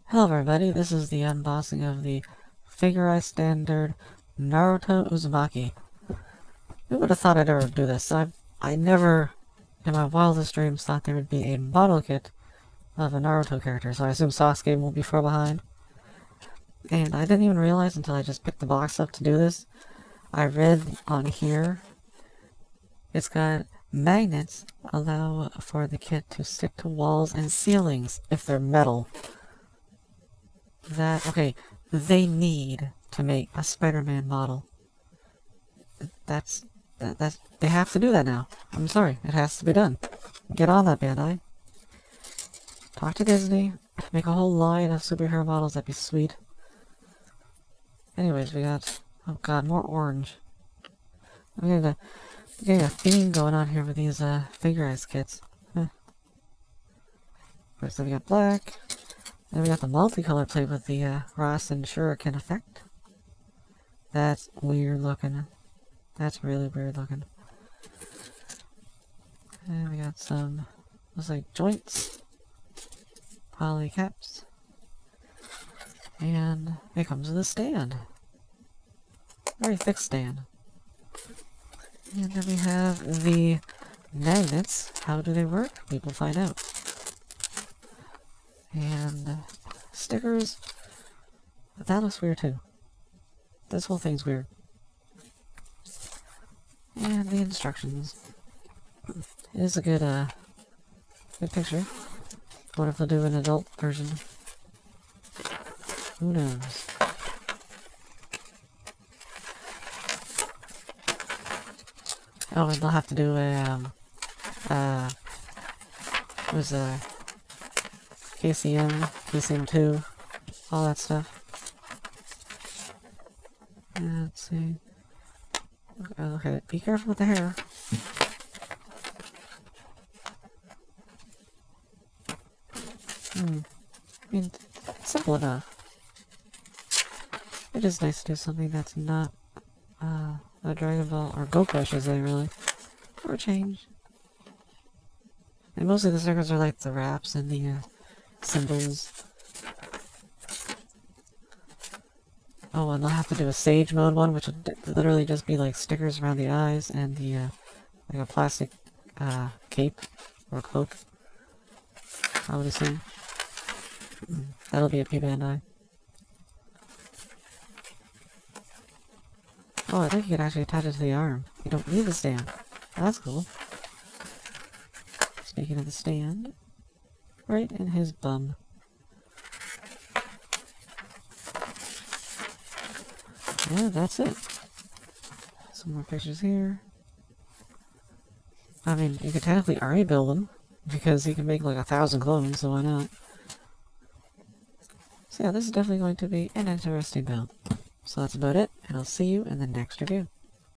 Hello everybody, this is the unboxing of the Figureize Standard Naruto Uzumaki. Who would have thought I'd ever do this? I never, in my wildest dreams, thought there would be a model kit of a Naruto character, so I assume Sasuke won't be far behind. And I didn't even realize until I just picked the box up to do this. I read on here, it's got magnets allow for the kit to stick to walls and ceilings if they're metal. Okay, they need to make a Spider-Man model. They have to do that now. I'm sorry, it has to be done. Get on that, Bandai. Talk to Disney, make a whole line of superhero models, that'd be sweet. Anyways, we got, oh god, more orange. I'm getting a theme going on here with these Figureize kits. First, we got black. Then we got the multicolor plate with the Rasen Shuriken effect. That's weird looking. That's really weird looking. And we got some, looks like joints, poly caps, and it comes with a stand. Very thick stand. And then we have the magnets. How do they work? We will find out. And stickers. That looks weird too. This whole thing's weird. And the instructions. It is a good picture. What if they'll do an adult version? Who knows? Oh, and they'll have to do a KCM, KCM2, all that stuff. Let's see. Okay, be careful with the hair. I mean, it's simple enough. It is nice to do something that's not a Dragon Ball, or Goku, I should say, really. For a change. And mostly the stickers are like the wraps and the symbols. Oh, and they'll have to do a Sage Mode one, which would literally just be like stickers around the eyes and the, like a plastic, cape or cloak. I would assume. That'll be a P-Bandai. Oh, I think you can actually attach it to the arm. You don't need the stand. That's cool. Speaking of the stand, right in his bum. Yeah, that's it. Some more pictures here. I mean, you could technically already build them, because you can make like 1,000 clones, so why not? So yeah, this is definitely going to be an interesting build. So that's about it, and I'll see you in the next review.